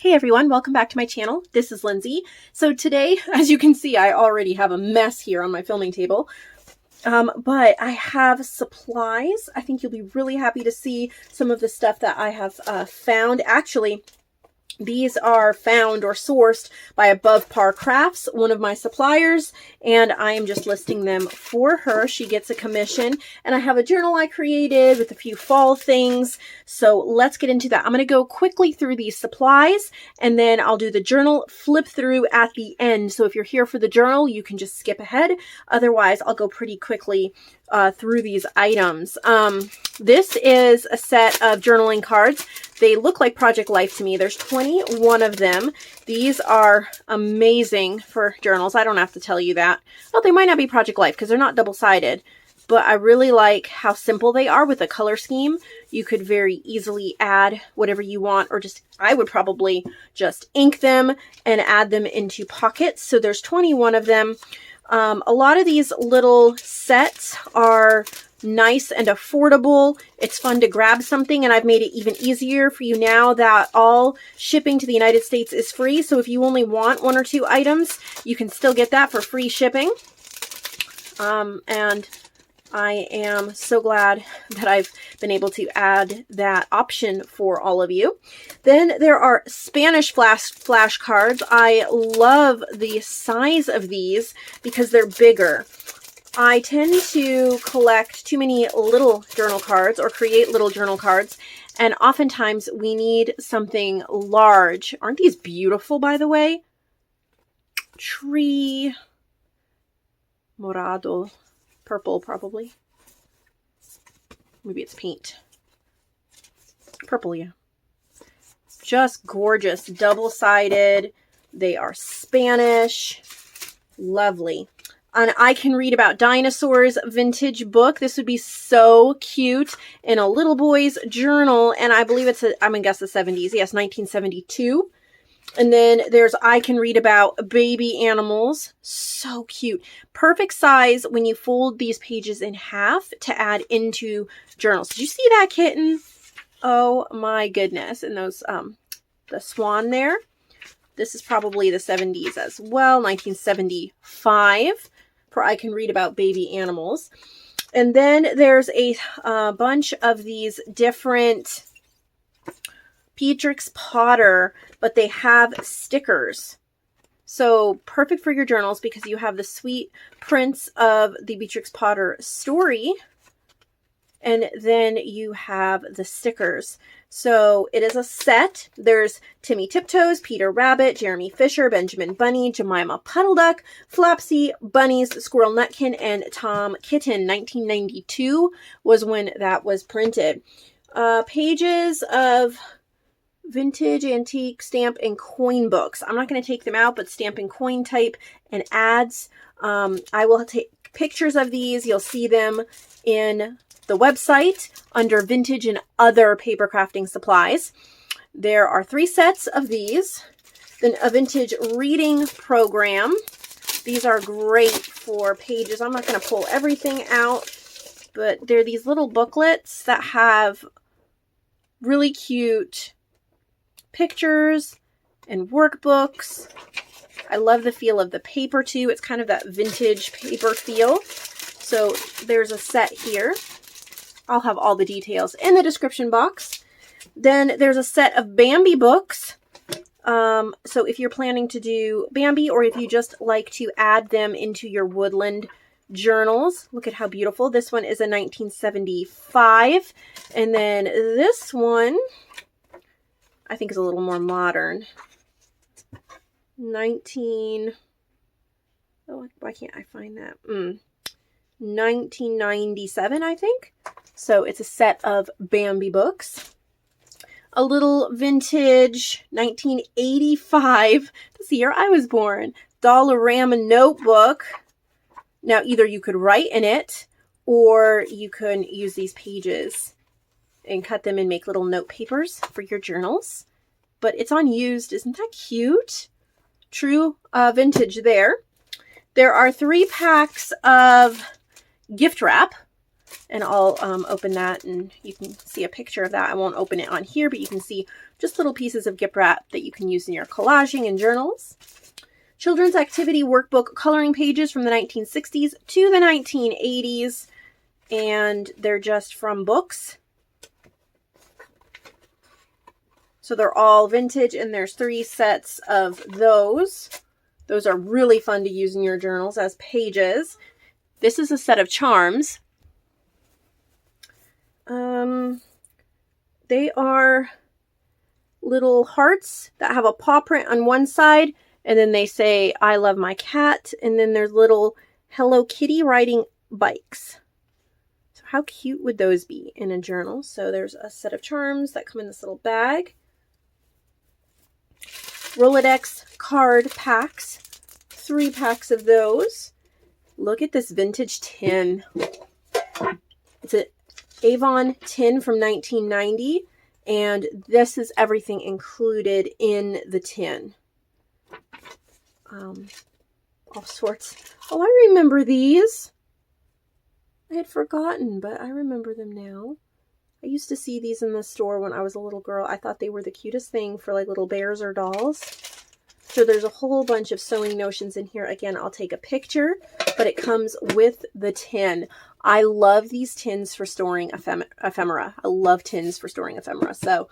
Hey everyone, welcome back to my channel. This is Lindsay. So today, as you can see, I already have a mess here on my filming table. But I have supplies. I think you'll be really happy to see some of the stuff that I have found. Actually, these are found or sourced by Above Par Crafts, one of my suppliers, and I am just listing them for her. She gets a commission, and I have a journal I created with a few fall things. So let's get into that. I'm going to go quickly through these supplies, and then I'll do the journal flip through at the end. So if you're here for the journal, you can just skip ahead. Otherwise, I'll go pretty quickly through these items. This is a set of journaling cards. They look like Project Life to me. There's 21 of them. These are amazing for journals. I don't have to tell you that. Well, they might not be Project Life because they're not double-sided, but I really like how simple they are with a color scheme. You could very easily add whatever you want, or just, I would probably just ink them and add them into pockets. So there's 21 of them. A lot of these little sets are nice and affordable. It's fun to grab something, and I've made it even easier for you now that all shipping to the United States is free. So if you only want 1 or 2 items, you can still get that for free shipping. And I am so glad that I've been able to add that option for all of you. Then there are Spanish flashcards. I love the size of these because they're bigger. I tend to collect too many little journal cards or create little journal cards, and oftentimes we need something large. Aren't these beautiful, by the way? Tree morado. Purple, probably. Maybe it's paint. Purple, yeah. Just gorgeous. Double-sided. They are Spanish. Lovely. And I Can Read About Dinosaurs vintage book. This would be so cute in a little boy's journal. And I believe it's, I'm going to guess the 70s. Yes, 1972. And then there's I Can Read About Baby Animals. So cute. Perfect size when you fold these pages in half to add into journals. Did you see that kitten? Oh my goodness. And those, the swan there. This is probably the 70s as well. 1975 for I Can Read About Baby Animals. And then there's a bunch of these different Beatrix Potter, but they have stickers. So perfect for your journals because you have the sweet prints of the Beatrix Potter story, and then you have the stickers. So it is a set. There's Timmy Tiptoes, Peter Rabbit, Jeremy Fisher, Benjamin Bunny, Jemima Puddle Duck, Flopsy, Bunnies, Squirrel Nutkin, and Tom Kitten. 1992 was when that was printed. Pages of vintage, antique, stamp, and coin books. I'm not going to take them out, but stamp and coin type and ads. I will take pictures of these. You'll see them in the website under vintage and other paper crafting supplies. There are 3 sets of these. Then a vintage reading program. These are great for pages. I'm not going to pull everything out, but they're these little booklets that have really cute pictures and workbooks. I love the feel of the paper too. It's kind of that vintage paper feel. So there's a set here. I'll have all the details in the description box. Then there's a set of Bambi books. So if you're planning to do Bambi, or if you just like to add them into your woodland journals, look at how beautiful. This one is a 1975. And then this one, I think, is a little more modern. Why can't I find that? 1997, I think. So it's a set of Bambi books. A little vintage 1985, that's the year I was born, Dollarama notebook. Now, either you could write in it, or you can use these pages and cut them and make little note papers for your journals. But it's unused. Isn't that cute? True vintage there. There are 3 packs of gift wrap. And I'll open that, and you can see a picture of that. I won't open it on here, but you can see just little pieces of gift wrap that you can use in your collaging and journals. Children's activity workbook coloring pages from the 1960s to the 1980s. And they're just from Books. So they're all vintage, and there's 3 sets of those. Those are really fun to use in your journals as pages. This is a set of charms. They are little hearts that have a paw print on one side, and then they say, "I love my cat," and then there's little Hello Kitty riding bikes. So how cute would those be in a journal? So there's a set of charms that come in this little bag. Rolodex card packs, 3 packs of those. Look at this vintage tin. It's an Avon tin from 1990, and this is everything included in the tin. All sorts. Oh, I remember these. I had forgotten, but I remember them now. I used to see these in the store when I was a little girl. I thought they were the cutest thing for like little bears or dolls. So there's a whole bunch of sewing notions in here. Again, I'll take a picture, but it comes with the tin. I love these tins for storing ephemera. I love tins for storing ephemera. So,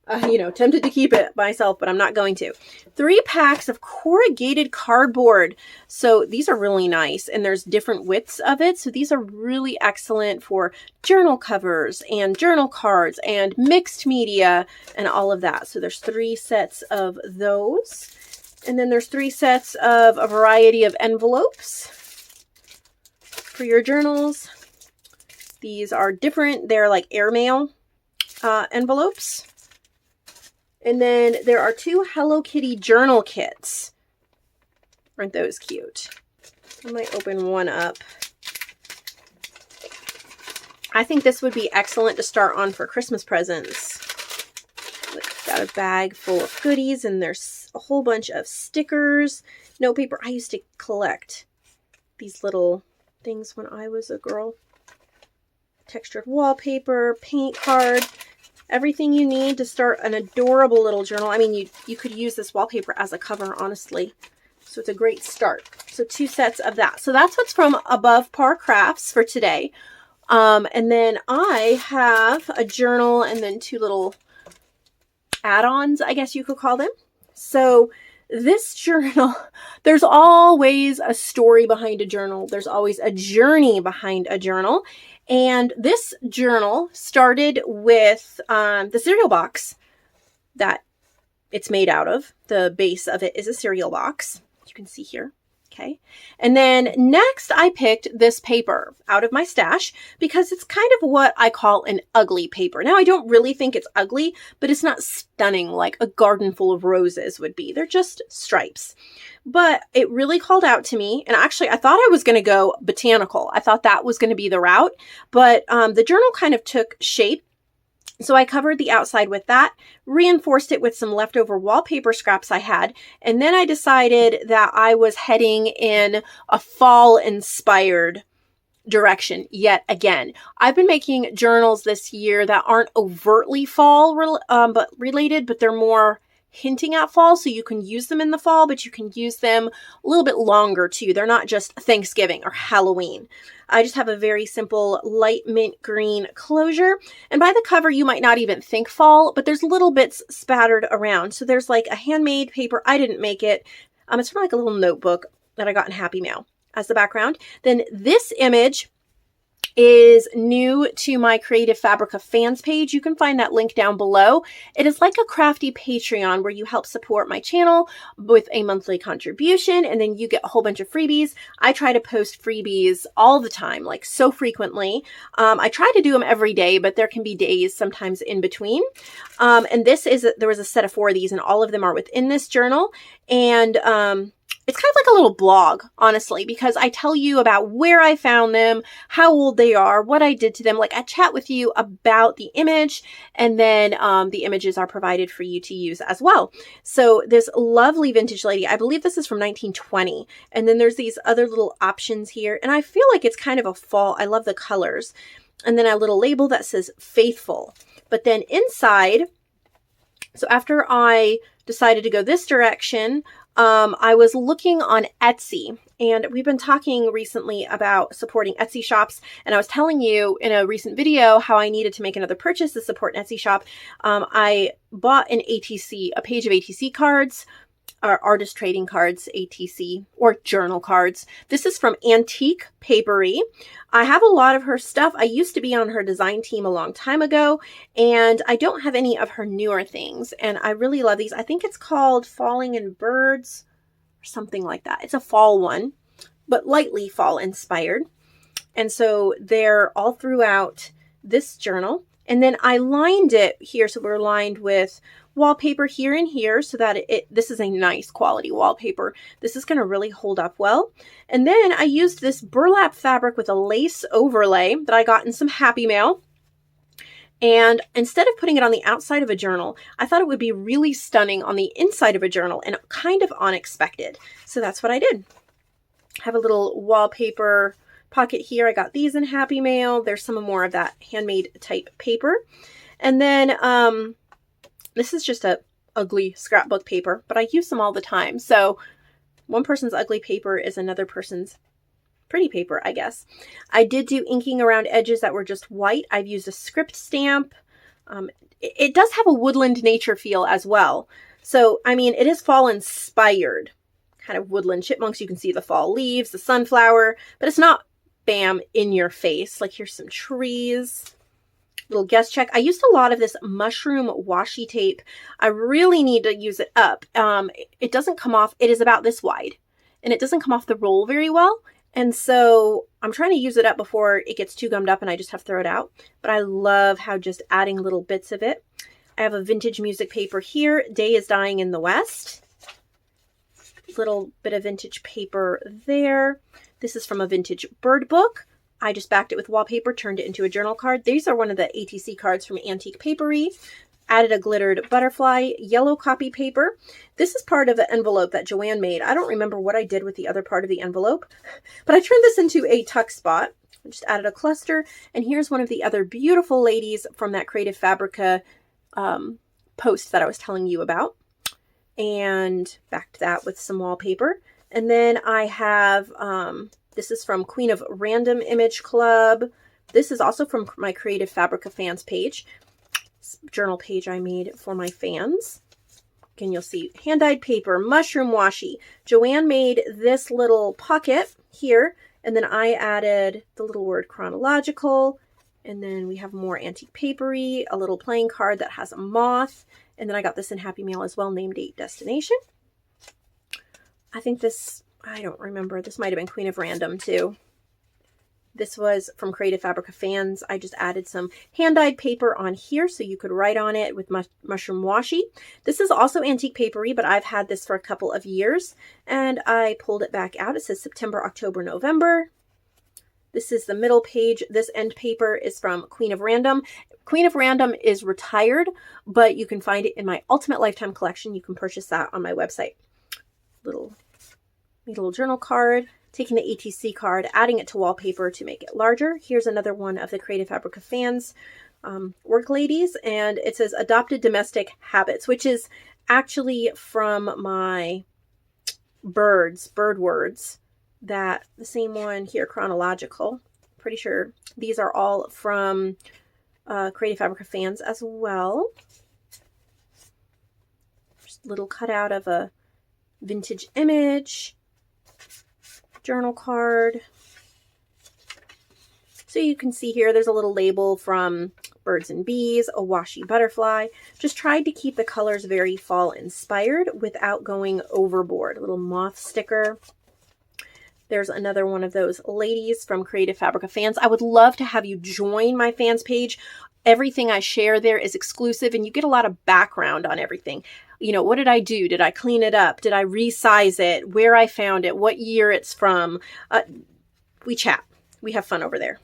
tempted to keep it myself, but I'm not going to. 3 packs of corrugated cardboard. So these are really nice, and there's different widths of it. So these are really excellent for journal covers and journal cards and mixed media and all of that. So there's 3 sets of those. And then there's 3 sets of a variety of envelopes for your journals. These are different. They're like airmail envelopes. And then there are 2 Hello Kitty journal kits. Aren't those cute? I might open one up. I think this would be excellent to start on for Christmas presents. Got a bag full of goodies, and there's a whole bunch of stickers, notepaper. I used to collect these little things when I was a girl. Textured wallpaper, paint card. Everything you need to start an adorable little journal. I mean, you could use this wallpaper as a cover, honestly. So it's a great start. So 2 sets of that. So that's what's from Above Par Crafts for today. And then I have a journal and then 2 little add-ons, I guess you could call them. So this journal, there's always a story behind a journal. There's always a journey behind a journal. And this journal started with the cereal box that it's made out of. The base of it is a cereal box. You can see here. Okay. And then next I picked this paper out of my stash because it's kind of what I call an ugly paper. Now, I don't really think it's ugly, but it's not stunning like a garden full of roses would be. They're just stripes. But it really called out to me. And actually, I thought I was going to go botanical. I thought that was going to be the route. But the journal kind of took shape. So I covered the outside with that, reinforced it with some leftover wallpaper scraps I had, and then I decided that I was heading in a fall-inspired direction yet again. I've been making journals this year that aren't overtly fall related, but they're more hinting at fall, so you can use them in the fall, but you can use them a little bit longer too. They're not just Thanksgiving or Halloween. I just have a very simple light mint green closure, and by the cover you might not even think fall, but there's little bits spattered around. So there's like a handmade paper. I didn't make it. It's from like a little notebook that I got in Happy Mail as the background. Then this image is new to my Creative Fabrica fans page. You can find that link down below. It is like a crafty Patreon where you help support my channel with a monthly contribution, and then you get a whole bunch of freebies. I try to post freebies all the time, like so frequently. I try to do them every day, but there can be days sometimes in between. And there was a set of 4 of these, and all of them are within this journal. And it's kind of like a little blog, honestly, because I tell you about where I found them, how old they are, what I did to them. Like I chat with you about the image, and then the images are provided for you to use as well. So this lovely vintage lady, I believe this is from 1920. And then there's these other little options here. And I feel like it's kind of a fall. I love the colors. And then a little label that says faithful. But then inside So after I decided to go this direction, I was looking on Etsy, and we've been talking recently about supporting Etsy shops. And I was telling you in a recent video how I needed to make another purchase to support an Etsy shop. I bought a page of ATC cards, or artist trading cards, ATC, or journal cards. This is from Antique Papery. I have a lot of her stuff. I used to be on her design team a long time ago, and I don't have any of her newer things. And I really love these. I think it's called Falling in Birds or something like that. It's a fall one, but lightly fall inspired. And so they're all throughout this journal. And then I lined it here. So we're lined with wallpaper here and here so that this is a nice quality wallpaper. This is going to really hold up well. And then I used this burlap fabric with a lace overlay that I got in some Happy Mail. And instead of putting it on the outside of a journal, I thought it would be really stunning on the inside of a journal and kind of unexpected. So that's what I did. I have a little wallpaper pocket here. I got these in Happy Mail. There's some more of that handmade type paper. And then this is just a ugly scrapbook paper, but I use them all the time. So one person's ugly paper is another person's pretty paper, I guess. I did do inking around edges that were just white. I've used a script stamp. It does have a woodland nature feel as well. So, I mean, it is fall inspired, kind of woodland chipmunks. You can see the fall leaves, the sunflower, but it's not bam in your face. Like here's some trees. Little guest check. I used a lot of this mushroom washi tape. I really need to use it up. It doesn't come off. It is about this wide and it doesn't come off the roll very well. And so I'm trying to use it up before it gets too gummed up and I just have to throw it out. But I love how just adding little bits of it. I have a vintage music paper here. Day is Dying in the West. Little bit of vintage paper there. This is from a vintage bird book. I just backed it with wallpaper, turned it into a journal card. These are one of the ATC cards from Antique Papery. Added a glittered butterfly, yellow copy paper. This is part of an envelope that Joanne made. I don't remember what I did with the other part of the envelope, but I turned this into a tuck spot. I just added a cluster. And here's one of the other beautiful ladies from that Creative Fabrica post that I was telling you about. And backed that with some wallpaper. And then I have... this is from Queen of Random Image Club. This is also from my Creative Fabrica fans page. Journal page I made for my fans. Again, you'll see hand-dyed paper, mushroom washi. Joanne made this little pocket here, and then I added the little word chronological. And then we have more Antique Papery, a little playing card that has a moth. And then I got this in Happy Mail as well, name, date, destination. I think this... I don't remember. This might have been Queen of Random too. This was from Creative Fabrica fans. I just added some hand-dyed paper on here so you could write on it with mushroom washi. This is also Antique Papery, but I've had this for a couple of years and I pulled it back out. It says September, October, November. This is the middle page. This end paper is from Queen of Random. Queen of Random is retired, but you can find it in my Ultimate Lifetime collection. You can purchase that on my website. Little journal card, taking the ATC card, adding it to wallpaper to make it larger. Here's another one of the Creative Fabrica fans work ladies, and it says Adopted Domestic Habits, which is actually from my bird words. That the same one here, chronological. Pretty sure these are all from Creative Fabrica fans as well. Just a little cutout of a vintage image. Journal card. So you can see here, there's a little label from Birds and Bees, a washi butterfly. Just tried to keep the colors very fall inspired without going overboard. A little moth sticker. There's another one of those ladies from Creative Fabrica fans. I would love to have you join my fans page. Everything I share there is exclusive and you get a lot of background on everything. You know, what did I do? Did I clean it up? Did I resize it? Where I found it? What year it's from? We chat. We have fun over there.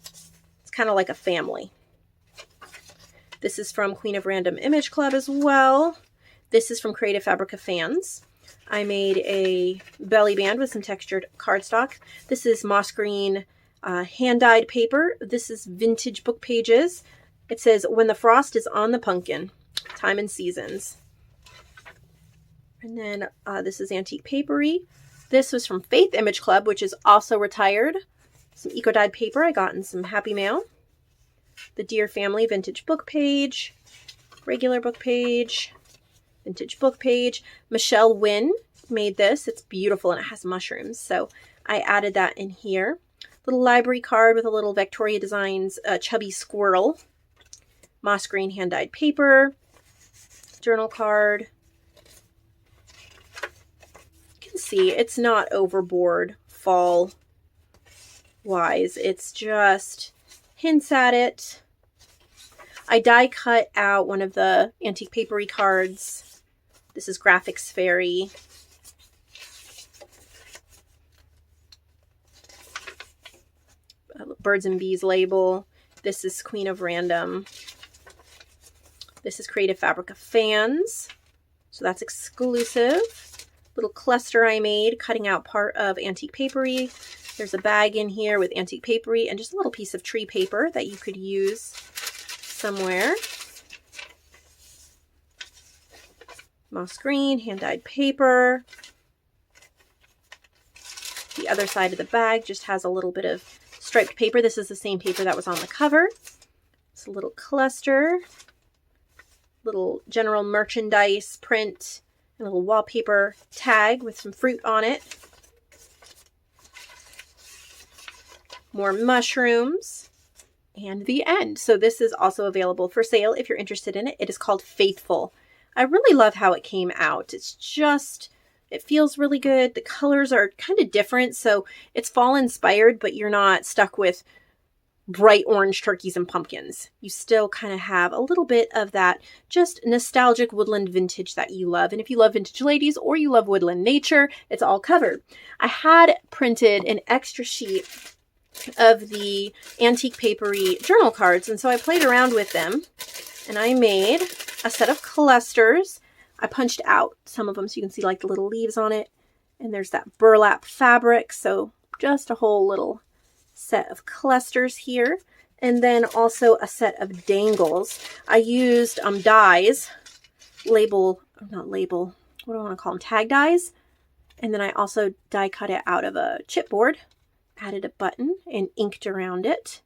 It's kind of like a family. This is from Queen of Random Image Club as well. This is from Creative Fabrica fans. I made a belly band with some textured cardstock. This is moss green hand-dyed paper. This is vintage book pages. It says, When the Frost is on the Pumpkin. Time and Seasons. And then this is Antique Papery. This was from Faith Image Club, which is also retired. Some eco-dyed paper I got in some Happy Mail. The Dear Family Vintage Book Page. Regular book page. Vintage book page. Michelle Wynn made this. It's beautiful and it has mushrooms. So I added that in here. Little library card with a little Victoria Designs chubby squirrel. Moss green hand-dyed paper. Journal card. You can see it's not overboard fall wise. It's just hints at it. I die cut out one of the Antique Papery cards. This is Graphics Fairy. Birds and Bees label. This is Queen of Random. This is Creative Fabrica Fans. So that's exclusive. Little cluster I made, cutting out part of Antique Papery. There's a bag in here with Antique Papery and just a little piece of tree paper that you could use somewhere. Moss green, hand-dyed paper. The other side of the bag just has a little bit of striped paper. This is the same paper that was on the cover. It's a little cluster, little general merchandise print, and a little wallpaper tag with some fruit on it. More mushrooms. And the end. So this is also available for sale if you're interested in it. It is called Faithful. I really love how it came out. It's just, it feels really good. The colors are kind of different. So it's fall inspired, but you're not stuck with bright orange turkeys and pumpkins. You still kind of have a little bit of that just nostalgic woodland vintage that you love. And if you love vintage ladies or you love woodland nature, it's all covered. I had printed an extra sheet of the Antique Papery journal cards, and so I played around with them and I made a set of clusters. I punched out some of them so you can see like the little leaves on it, and there's that burlap fabric, so just a whole little set of clusters here. And then also a set of dangles. I used dies, what do I want to call them, tag dies, and then I also die cut it out of a chipboard. Added a button and inked around it.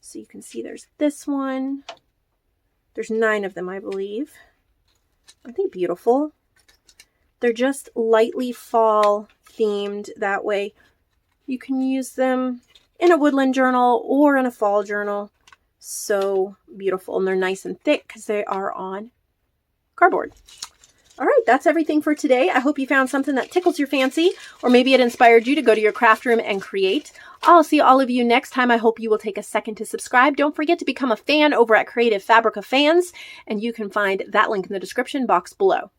So you can see there's this one. There's 9 of them, I believe. Aren't they beautiful? They're just lightly fall themed. That way you can use them in a woodland journal or in a fall journal. So beautiful. And they're nice and thick because they are on cardboard. All right, that's everything for today. I hope you found something that tickles your fancy, or maybe it inspired you to go to your craft room and create. I'll see all of you next time. I hope you will take a second to subscribe. Don't forget to become a fan over at Creative Fabrica Fans, and you can find that link in the description box below.